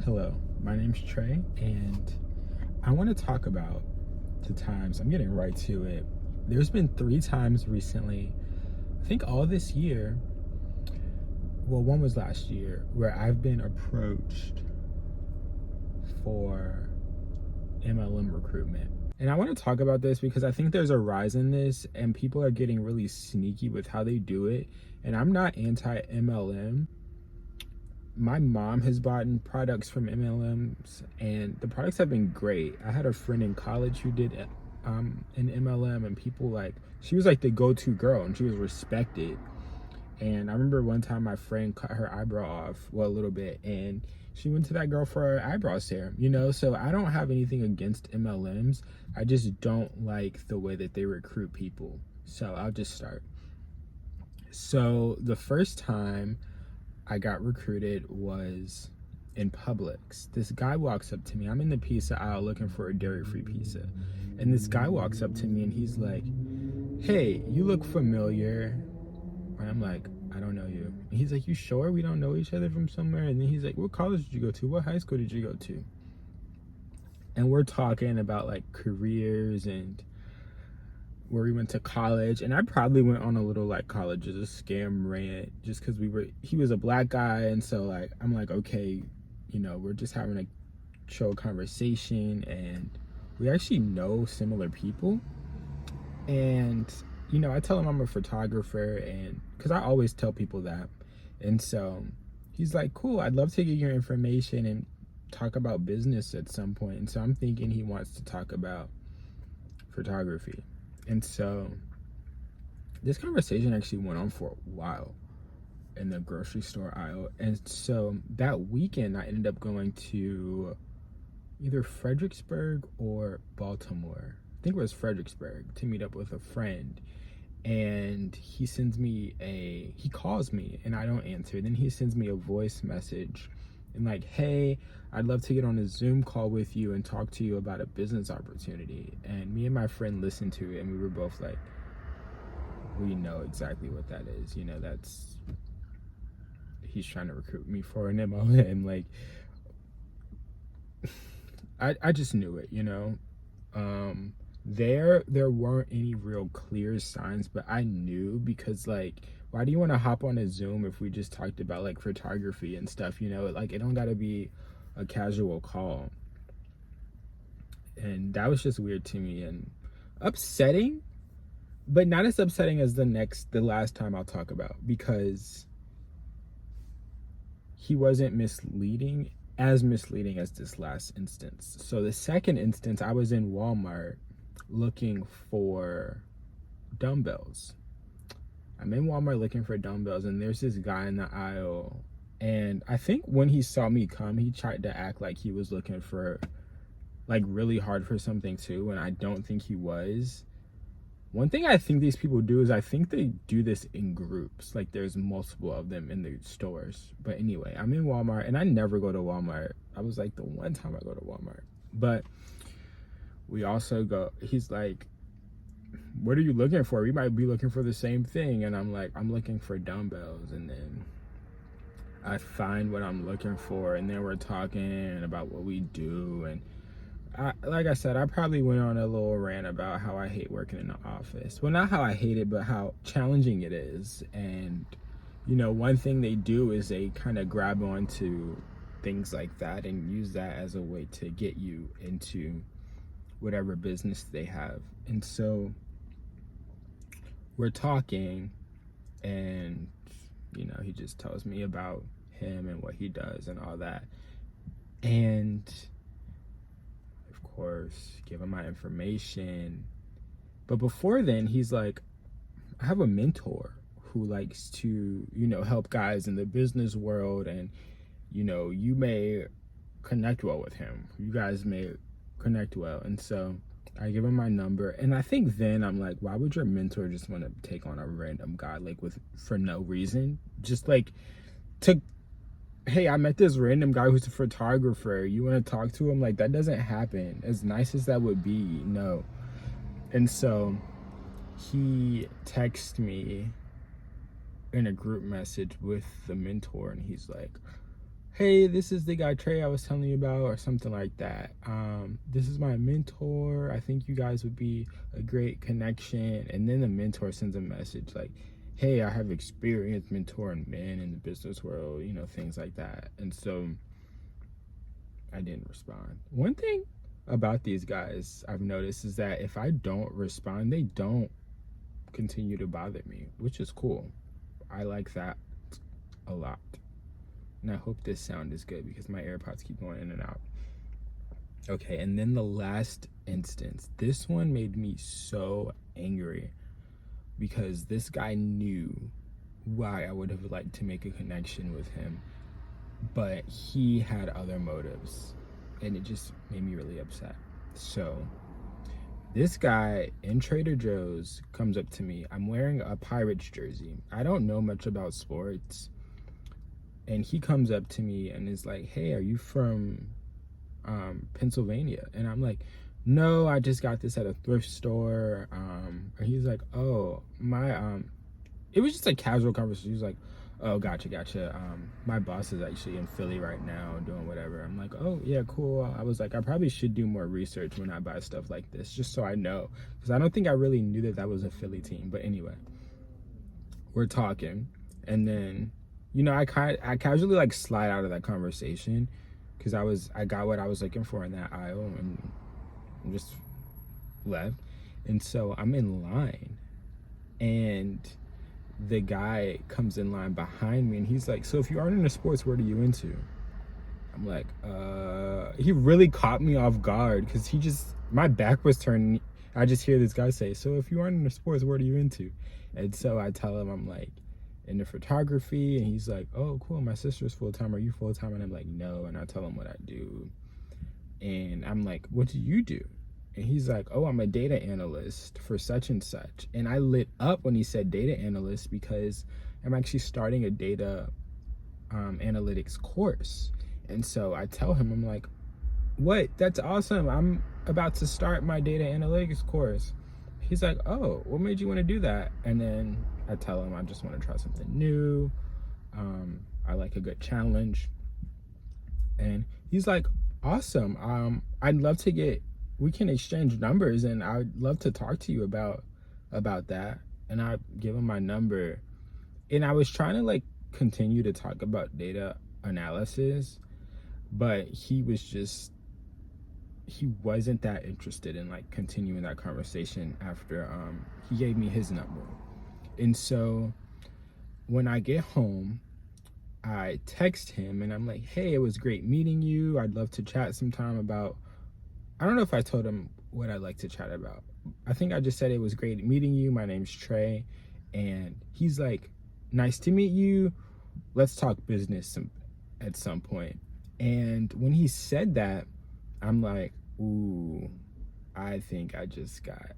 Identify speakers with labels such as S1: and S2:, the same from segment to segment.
S1: Hello, my name's Trey, and I want to talk about the times. I'm getting right to it. There's been 3 times recently, I think all this year. Well, one was last year, where I've been approached for MLM recruitment. And I want to talk about this because I think there's a rise in this, and people are getting really sneaky with how they do it. And I'm not anti MLM. My mom has bought products from MLMs, and the products have been great. I had a friend in college who did an MLM, and she was like the go-to girl, and she was respected. And I remember one time my friend cut her eyebrow off, well, a little bit, and she went to that girl for her eyebrow serum, So I don't have anything against MLMs. I just don't like the way that they recruit people. So I'll just start. So the first time I got recruited was in Publix. This guy walks up to me. I'm in the pizza aisle looking for a dairy-free pizza. And this guy walks up to me and he's like, "Hey, you look familiar." And I'm like, "I don't know you." And he's like, "You sure we don't know each other from somewhere?" And then he's like, "What college did you go to? What high school did you go to?" And we're talking about like careers and where we went to college, and I probably went on a little like college as a scam rant just because he was a black guy, and so like I'm like, okay, we're just having a chill conversation, and we actually know similar people. And I tell him I'm a photographer, and because I always tell people that. And so he's like, "Cool, I'd love to get your information and talk about business at some point." And so I'm thinking he wants to talk about photography. And so this conversation actually went on for a while in the grocery store aisle. And so that weekend I ended up going to either Fredericksburg or Baltimore. I think it was Fredericksburg, to meet up with a friend. And he calls me and I don't answer. Then he sends me a voice message and like, "Hey, I'd love to get on a Zoom call with you and talk to you about a business opportunity." And me and my friend listened to it, and we were both like, we know exactly what that is. He's trying to recruit me for an MLM. Like, I just knew it, There weren't any real clear signs, but I knew because like, why do you want to hop on a Zoom if we just talked about like photography and stuff, Like, it don't gotta be a casual call. And that was just weird to me and upsetting, but not as upsetting as the last time I'll talk about, because he wasn't as misleading as this last instance. So the second instance, I was in Walmart looking for dumbbells. I'm in Walmart looking for dumbbells, and there's this guy in the aisle, and I think when he saw me come, he tried to act like he was looking for like really hard for something too, and I don't think he was. One thing I think these people do is I think they do this in groups, like there's multiple of them in the stores. But anyway, I'm in Walmart, and I never go to Walmart. I was like the one time I go to Walmart. But we also go, he's like, "What are you looking for? We might be looking for the same thing." And I'm like, "I'm looking for dumbbells." And then I find what I'm looking for, and then we're talking about what we do. And like I said, I probably went on a little rant about how I hate working in the office. Well, not how I hate it, but how challenging it is. And one thing they do is they kind of grab onto things like that and use that as a way to get you into whatever business they have. And so we're talking, and he just tells me about him and what he does and all that, and of course give him my information. But before then, he's like, "I have a mentor who likes to help guys in the business world, and you may connect well with him. You guys may connect well." And so I give him my number, and I think then I'm like, why would your mentor just want to take on a random guy like for no reason? Just like hey, I met this random guy who's a photographer. You want to talk to him? Like, that doesn't happen. As nice as that would be, no. And so he texts me in a group message with the mentor, and he's like, hey, this is the guy Trey I was telling you about, or something like that. This is my mentor. I think you guys would be a great connection. And then the mentor sends a message like, hey, I have experience mentoring men in the business world, you know, things like that. And so I didn't respond. One thing about these guys I've noticed is that if I don't respond, they don't continue to bother me, which is cool. I like that a lot. And I hope this sound is good because my AirPods keep going in and out. Okay, and then the last instance. This one made me so angry because this guy knew why I would have liked to make a connection with him, but he had other motives, and it just made me really upset. So this guy in Trader Joe's comes up to me. I'm wearing a Pirates jersey. I don't know much about sports. And he comes up to me and is like, hey, are you from Pennsylvania? And I'm like, no, I just got this at a thrift store. And he's like, oh, it was just a casual conversation. He was like, oh, gotcha. My boss is actually in Philly right now doing whatever. I'm like, oh, yeah, cool. I was like, I probably should do more research when I buy stuff like this, just so I know. Because I don't think I really knew that was a Philly team. But anyway, we're talking. And then, you know, I casually like slide out of that conversation because I got what I was looking for in that aisle and just left. And so I'm in line, and the guy comes in line behind me, and he's like, so if you aren't into sports, what are you into? I'm like, he really caught me off guard because my back was turned. I just hear this guy say, so if you aren't into sports, what are you into? And so I tell him I'm like into photography, and he's like, oh, cool, my sister's full-time. Are you full-time? And I'm like, no. And I tell him what I do. And I'm like, what do you do? And he's like, oh, I'm a data analyst for such and such. And I lit up when he said data analyst because I'm actually starting a data analytics course. And so I tell him, I'm like, what? That's awesome. I'm about to start my data analytics course. He's like, oh, what made you want to do that? And then I tell him I just want to try something new. I like a good challenge. And he's like, awesome. I'd love to we can exchange numbers, and I'd love to talk to you about that. And I give him my number. And I was trying to like continue to talk about data analysis, but he wasn't that interested in like continuing that conversation after he gave me his number. And so when I get home, I text him and I'm like, hey, it was great meeting you. I'd love to chat sometime about, I don't know if I told him what I'd like to chat about. I think I just said it was great meeting you. My name's Trey. And he's like, nice to meet you. Let's talk business at some point. And when he said that, I'm like, ooh, I think I just got,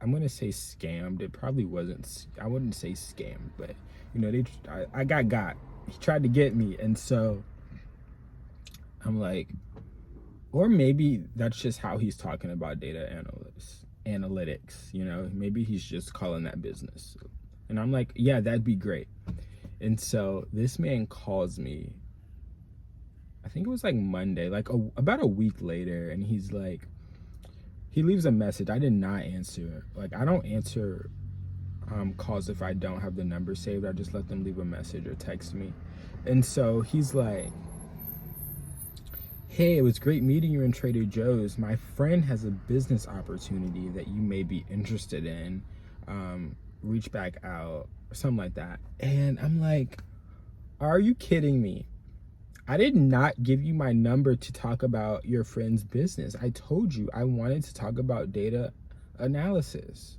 S1: I'm going to say scammed. It probably wasn't, I wouldn't say scammed, but you know, I got. He tried to get me. And so I'm like, or maybe that's just how he's talking about data analytics, you know, maybe he's just calling that business. And I'm like, yeah, that'd be great. And so this man calls me, I think it was like Monday, like about a week later. And he's like, he leaves a message. I did not answer. Like, I don't answer calls if I don't have the number saved. I just let them leave a message or text me. And so he's like, hey, it was great meeting you in Trader Joe's. My friend has a business opportunity that you may be interested in. Reach back out, or something like that. And I'm like, are you kidding me? I did not give you my number to talk about your friend's business. I told you I wanted to talk about data analysis.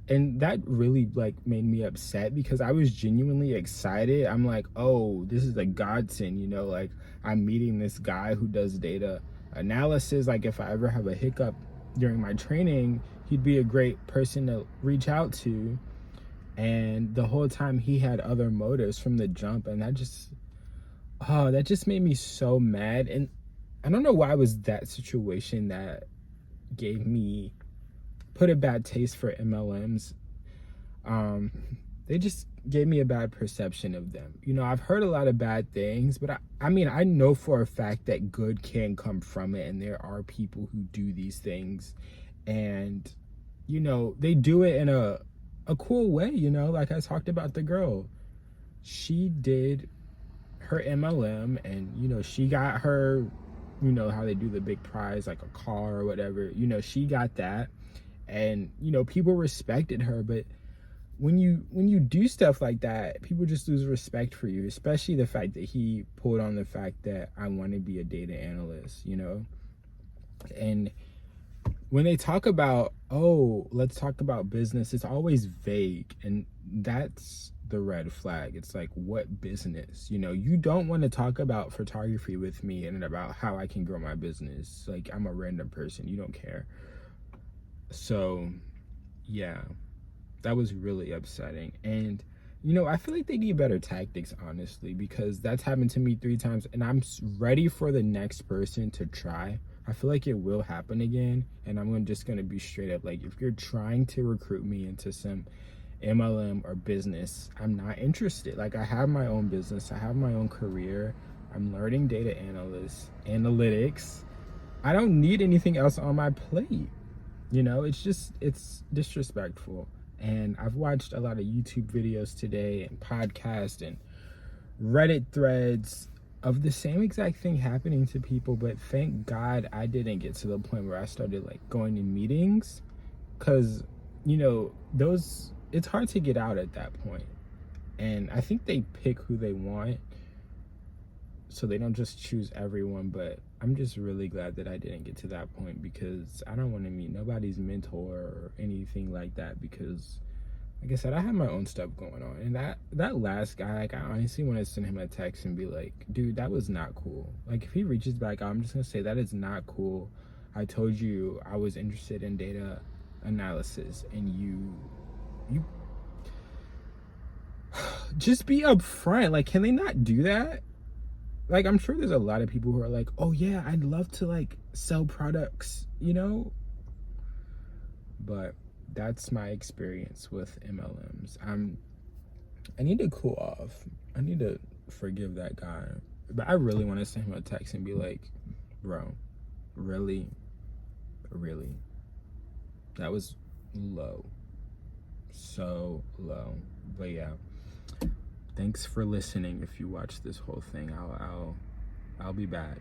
S1: And that really like made me upset because I was genuinely excited. I'm like, oh, this is a godsend, you know, like I'm meeting this guy who does data analysis. Like if I ever have a hiccup during my training, he'd be a great person to reach out to. And the whole time he had other motives from the jump. And that just made me so mad. And I don't know why it was that situation that put a bad taste for MLMs. they just gave me a bad perception of them. You know, I've heard a lot of bad things, but I mean, I know for a fact that good can come from it, and there are people who do these things, and you know, they do it in a cool way. You know, like I talked about the girl, she did her MLM, and you know, she got her, you know how they do the big prize, like a car or whatever. You know, she got that, and you know, people respected her. But when you do stuff like that, people just lose respect for you, especially the fact that he pulled on the fact that I want to be a data analyst, you know. And when they talk about, oh, let's talk about business, it's always vague, and that's the red flag. It's like, what business? You know, you don't want to talk about photography with me and about how I can grow my business. Like, I'm a random person, you don't care. So yeah, that was really upsetting. And you know, I feel like they need better tactics, honestly, because that's happened to me 3 times, and I'm ready for the next person to try. I feel like it will happen again, and I'm just gonna be straight up like, if you're trying to recruit me into some MLM or business, I'm not interested. Like, I have my own business, I have my own career, I'm learning data analytics. I don't need anything else on my plate. You know, it's disrespectful. And I've watched a lot of YouTube videos today and podcasts and Reddit threads of the same exact thing happening to people, but thank God I didn't get to the point where I started like going to meetings, because you know, it's hard to get out at that point. And I think they pick who they want, so they don't just choose everyone. But I'm just really glad that I didn't get to that point, because I don't want to meet nobody's mentor or anything like that, because like I said, I have my own stuff going on. And that last guy, like, I honestly want to send him a text and be like, dude, that was not cool. Like, if he reaches back out, I'm just gonna say, that is not cool. I told you I was interested in data analysis, and you just be upfront. Like, can they not do that? Like, I'm sure there's a lot of people who are like, oh yeah, I'd love to like sell products, you know? But that's my experience with MLMs. I need to cool off. I need to forgive that guy. But I really want to send him a text and be like, bro, really? Really? That was low. So low. But yeah. Thanks for listening. If you watch this whole thing, I'll be back.